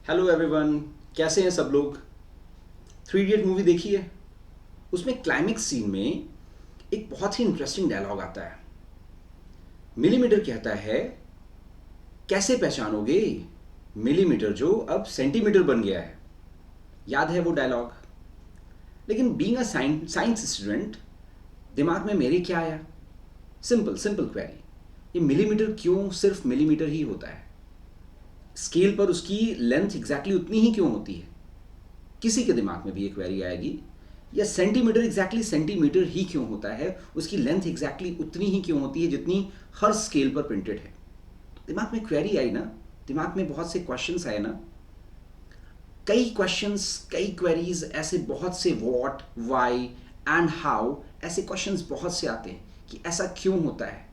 Hello everyone, कैसे हैं सब लोग। थ्री इडियट मूवी देखी है? उसमें क्लाइमेक्स सीन में एक बहुत ही इंटरेस्टिंग डायलॉग आता है। मिलीमीटर कहता है, कैसे पहचानोगे मिलीमीटर जो अब सेंटीमीटर बन गया है। याद है वो डायलॉग? लेकिन बीइंग अ साइंस स्टूडेंट, दिमाग में मेरे क्या आया? सिंपल सिंपल क्वेरी, ये मिलीमीटर क्यों सिर्फ मिलीमीटर ही होता है? स्केल पर उसकी लेंथ एग्जैक्टली उतनी ही क्यों होती है? किसी के दिमाग में भी एक क्वेरी आएगी, या सेंटीमीटर एग्जैक्टली सेंटीमीटर ही क्यों होता है, उसकी लेंथ एग्जैक्टली उतनी ही क्यों होती है जितनी हर स्केल पर प्रिंटेड है। दिमाग में क्वेरी आई ना, दिमाग में बहुत से क्वेश्चंस आए ना। कई क्वेश्चंस, कई क्वेरीज ऐसे, बहुत से व्हाट, व्हाई एंड हाउ, ऐसे क्वेश्चंस बहुत से आते हैं कि ऐसा क्यों होता है,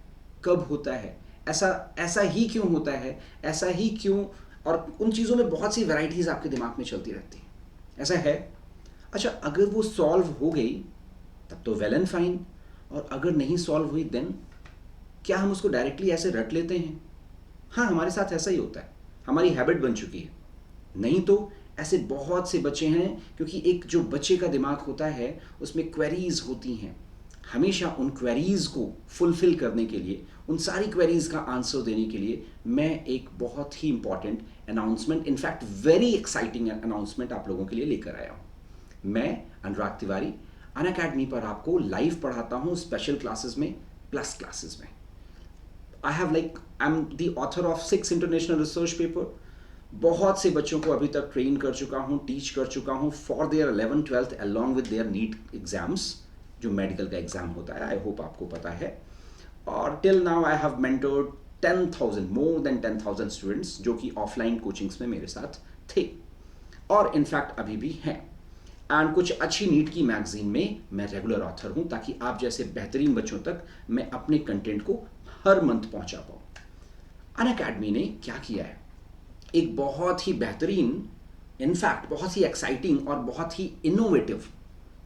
कब होता है, ऐसा ऐसा ही क्यों होता है, ऐसा ही क्यों। और उन चीज़ों में बहुत सी वैरायटीज आपके दिमाग में चलती रहती हैं। ऐसा है। अच्छा, अगर वो सॉल्व हो गई तब तो वेल एंड फाइन, और अगर नहीं सॉल्व हुई देन क्या हम उसको डायरेक्टली ऐसे रट लेते हैं? हाँ, हमारे साथ ऐसा ही होता है, हमारी हैबिट बन चुकी है। नहीं तो ऐसे बहुत से बच्चे हैं, क्योंकि एक जो बच्चे का दिमाग होता है उसमें क्वेरीज होती हैं। हमेशा उन क्वेरीज को फुलफिल करने के लिए, उन सारी क्वेरीज का आंसर देने के लिए मैं एक बहुत ही important announcement, in fact very exciting announcement आप लोगों के लिए लेकर आया हूँ। मैं अनुराग तिवारी अनअकैडमी पर आपको लाइव पढ़ाता हूँ, स्पेशल क्लासेस में, प्लस क्लासेस में। I am the author of 6 international research paper. बहुत से बच्चों को अभी तक ट्रेन कर चुका हूँ, टीच कर चुका हूँ for their 11th-12th along with their NEET exams, जो मेडिकल का एग्जाम होता है, आई होप आपको पता है। और till now I have mentored 10,000, more than 10,000 students, जो कि ऑफलाइन कोचिंग्स में मेरे साथ थे और इनफैक्ट अभी भी हैं। एंड कुछ अच्छी नीट की मैगजीन में मैं रेगुलर ऑथर हूँ, ताकि आप जैसे बेहतरीन बच्चों तक मैं अपने कंटेंट को हर मंथ पहुंचा पाऊँ। अनअकैडमी ने क्या किया है, एक बहुत ही बेहतरीन, इनफैक्ट बहुत ही एक्साइटिंग और बहुत ही इनोवेटिव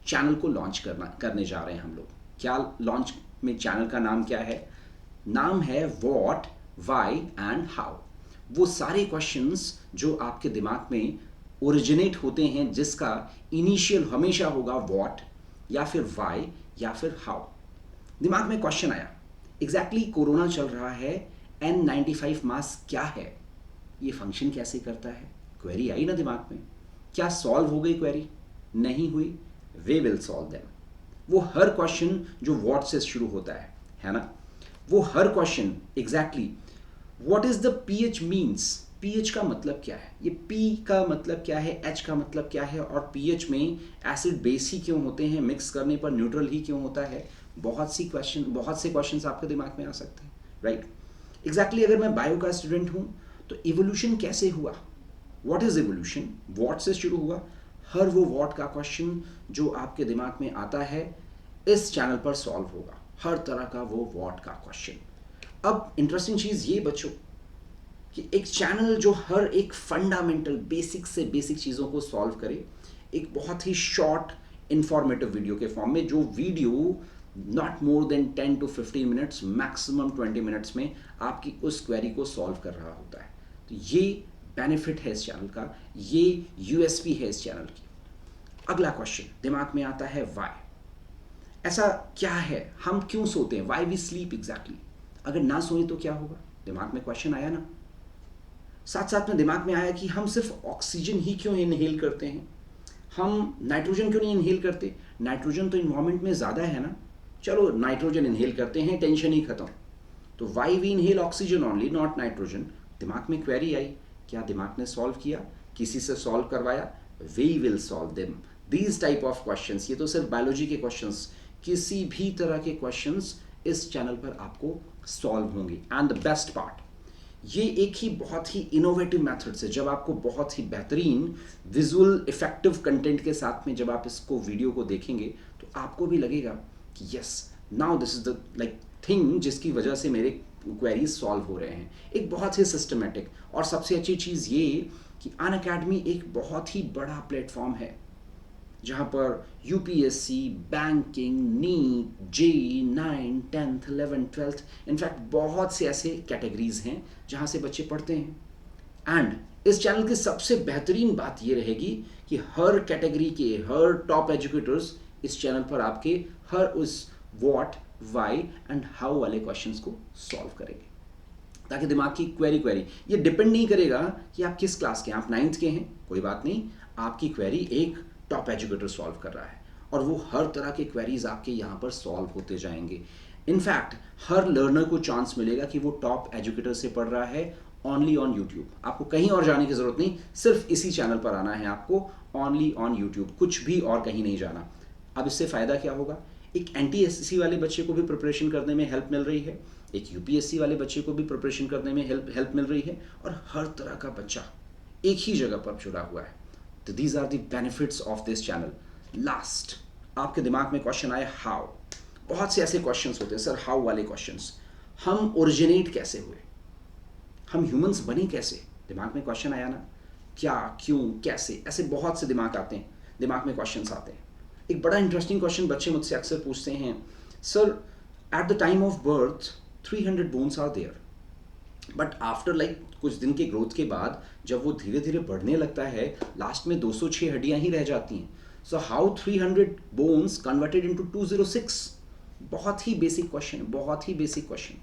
चैनल को लॉन्च करने जा रहे हैं हम लोग। क्या लॉन्च में चैनल का नाम क्या है? नाम है व्हाट, व्हाई एंड हाउ। वो सारे क्वेश्चंस जो आपके दिमाग में ओरिजिनेट होते हैं, जिसका इनिशियल हमेशा होगा व्हाट, या फिर व्हाई, या फिर हाउ। दिमाग में क्वेश्चन आया, एग्जैक्टली कोरोना चल रहा है, N95 मास्क क्या है, ये फंक्शन कैसे करता है? क्वेरी आई ना दिमाग में। क्या सॉल्व हो गई क्वेरी? नहीं हुई। वे विल सॉल्व देम। वो हर क्वेश्चन जो व्हाट से शुरू होता है ना, वो हर question exactly what is the pH means, pH का मतलब क्या है, ये पी का मतलब क्या है, एच का मतलब क्या है, और पीएच में एसिड बेस ही क्यों होते हैं, मिक्स करने पर न्यूट्रल ही क्यों होता है। बहुत से क्वेश्चंस आपके दिमाग में आ सकते हैं, राइट? एग्जैक्टली अगर मैं बायो का स्टूडेंट हूं तो इवोल्यूशन कैसे हुआ, व्हाट इज इवोल्यूशन, व्हाट से शुरू हुआ। हर वो व्हाट का क्वेश्चन जो आपके दिमाग में आता है इस चैनल पर सॉल्व होगा, हर तरह का वो व्हाट का क्वेश्चन। अब इंटरेस्टिंग चीज ये बच्चों, कि एक चैनल जो हर एक फंडामेंटल बेसिक से बेसिक चीज़ों को सॉल्व करे, एक बहुत ही शॉर्ट इंफॉर्मेटिव वीडियो के फॉर्म में, जो video not more than 10 to 15 minutes, maximum 20 minutes में आपकी उस क्वेरी को सॉल्व कर रहा होता है। तो ये बेनिफिट है इस चैनल का, ये यूएसपी है इस चैनल की। अगला क्वेश्चन दिमाग में आता है व्हाई। ऐसा क्या है, हम क्यों सोते हैं, व्हाई वी स्लीप एग्जैक्टली। अगर ना सोए तो क्या होगा? दिमाग में क्वेश्चन आया ना। साथ साथ में दिमाग में आया कि हम सिर्फ ऑक्सीजन ही क्यों इनहेल करते हैं, हम नाइट्रोजन क्यों नहीं इनहेल करते? नाइट्रोजन तो इन्वायरमेंट में ज़्यादा है ना, चलो नाइट्रोजन इनहेल करते हैं, टेंशन ही खत्म। तो why we inhale oxygen only, not nitrogen. दिमाग में क्वेरी आई, क्या दिमाग ने सॉल्व किया, किसी से सॉल्व करवाया? We will solve them. These type of questions, ये तो सिर्फ बायोलॉजी के क्वेश्चंस, किसी भी तरह के क्वेश्चंस इस चैनल पर आपको सॉल्व होंगे। एंड द बेस्ट पार्ट, ये एक ही बहुत ही इनोवेटिव मेथड से, जब आपको बहुत ही बेहतरीन विजुअल इफेक्टिव कंटेंट के साथ में जब आप इसको वीडियो को देखेंगे, तो आपको भी लगेगा कि yes, now this is the like thing जिसकी वजह से मेरे क्वेरीज सॉल्व हो रहे हैं। एक बहुत ही सिस्टमेटिक, और सबसे अच्छी चीज़ ये कि अनअकैडमी एक बहुत ही बड़ा प्लेटफॉर्म है, जहाँ पर UPSC, banking, NEET, JEE, 9, 10th, 11th, 12th, in fact बहुत से ऐसे कैटेगरीज हैं जहाँ से बच्चे पढ़ते हैं। एंड इस चैनल की सबसे बेहतरीन बात ये रहेगी कि हर कैटेगरी के हर टॉप एजुकेटर्स इस चैनल पर आपके हर उस व्हाट, व्हाई एंड हाउ वाले क्वेश्चंस को सॉल्व करेंगे, ताकि दिमाग की क्वेरी ये डिपेंड नहीं करेगा कि आप किस क्लास के हैं। आप 9th के हैं, कोई बात नहीं, आपकी क्वेरी एक टॉप एजुकेटर सॉल्व कर रहा है और वो हर तरह के क्वेरीज आपके यहाँ पर सॉल्व होते जाएंगे। इनफैक्ट हर लर्नर को चांस मिलेगा कि वो टॉप एजुकेटर से पढ़ रहा है ओनली ऑन यूट्यूब। आपको कहीं और जाने की जरूरत नहीं, सिर्फ इसी चैनल पर आना है आपको, ओनली ऑन यूट्यूब, कुछ भी और कहीं नहीं जाना। अब इससे फायदा क्या होगा? एक एनटीएससी वाले बच्चे को भी प्रिपरेशन करने में हेल्प मिल रही है, एक यूपीएससी वाले बच्चे को भी प्रिपरेशन करने में हेल्प मिल रही है, और हर तरह का बच्चा एक ही जगह पर जुड़ा हुआ है। तो these are the benefits of this channel. Last, आपके दिमाग में क्वेश्चन आए हाउ। बहुत से ऐसे क्वेश्चंस होते हैं सर, हाउ वाले क्वेश्चंस। हम ओरिजिनेट कैसे हुए, हम ह्यूमंस बने कैसे? दिमाग में क्वेश्चन आया ना, क्या, क्यों, कैसे, ऐसे बहुत से दिमाग में क्वेश्चंस आते हैं। एक बड़ा इंटरेस्टिंग क्वेश्चन बच्चे मुझसे अक्सर पूछते हैं, sir at the time of birth 300 bones are there, but after कुछ दिन के ग्रोथ के बाद जब वो धीरे धीरे बढ़ने लगता है, लास्ट में 206 हड्डियां ही रह जाती हैं। So how 300 bones converted into 206? बहुत ही बेसिक क्वेश्चन।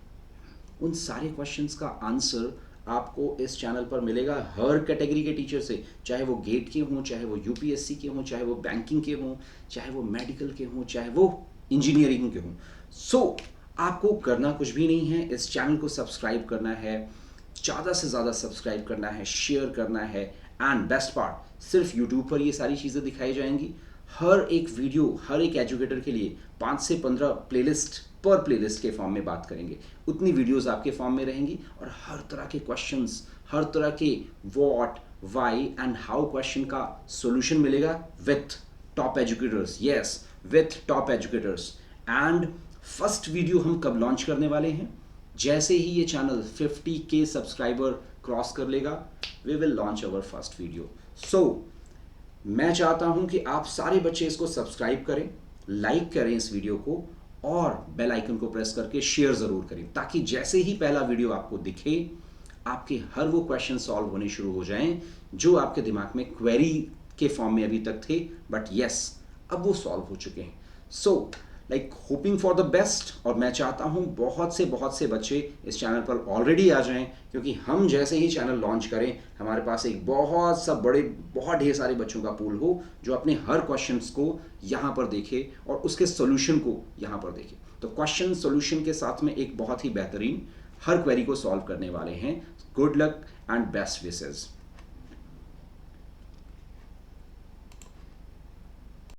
उन सारे क्वेश्चंस का आंसर आपको इस चैनल पर मिलेगा हर कैटेगरी के टीचर से, चाहे वो गेट के हों, चाहे वो यूपीएससी के हों, चाहे वो बैंकिंग के हों, चाहे वो मेडिकल के हों, चाहे वो इंजीनियरिंग के हों। सो आपको करना कुछ भी नहीं है, इस चैनल को सब्सक्राइब करना है, ज़्यादा से ज़्यादा सब्सक्राइब करना है, शेयर करना है, एंड बेस्ट पार्ट, सिर्फ यूट्यूब पर ये सारी चीज़ें दिखाई जाएंगी। हर एक वीडियो हर एक एजुकेटर के लिए 5 से 15 प्लेलिस्ट पर प्लेलिस्ट के फॉर्म में बात करेंगे, उतनी वीडियोस आपके फॉर्म में रहेंगी, और हर तरह के क्वेश्चंस, हर तरह के what, why and how question का सॉल्यूशन मिलेगा with top educators. Yes, with top educators. And first video हम कब लॉन्च करने वाले हैं? जैसे ही ये चैनल 50K सब्सक्राइबर क्रॉस कर लेगा, we will launch our first video. So मैं चाहता हूं कि आप सारे बच्चे इसको सब्सक्राइब करें, लाइक करें इस वीडियो को, और बेल आइकन को प्रेस करके शेयर ज़रूर करें, ताकि जैसे ही पहला वीडियो आपको दिखे, आपके हर वो क्वेश्चन सॉल्व होने शुरू हो जाएं जो आपके दिमाग में क्वेरी के फॉर्म में अभी तक थे, बट यस अब वो सॉल्व हो चुके हैं। सो होपिंग फॉर द बेस्ट, और मैं चाहता हूं बहुत से बच्चे इस चैनल पर ऑलरेडी आ जाएं, क्योंकि हम जैसे ही चैनल लॉन्च करें, हमारे पास एक बहुत ढेर सारे बच्चों का पूल हो जो अपने हर क्वेश्चंस को यहाँ पर देखे और उसके सॉल्यूशन को यहाँ पर देखे। तो क्वेश्चन सॉल्यूशन के साथ में एक बहुत ही बेहतरीन हर क्वेरी को सॉल्व करने वाले हैं। Good luck and best wishes.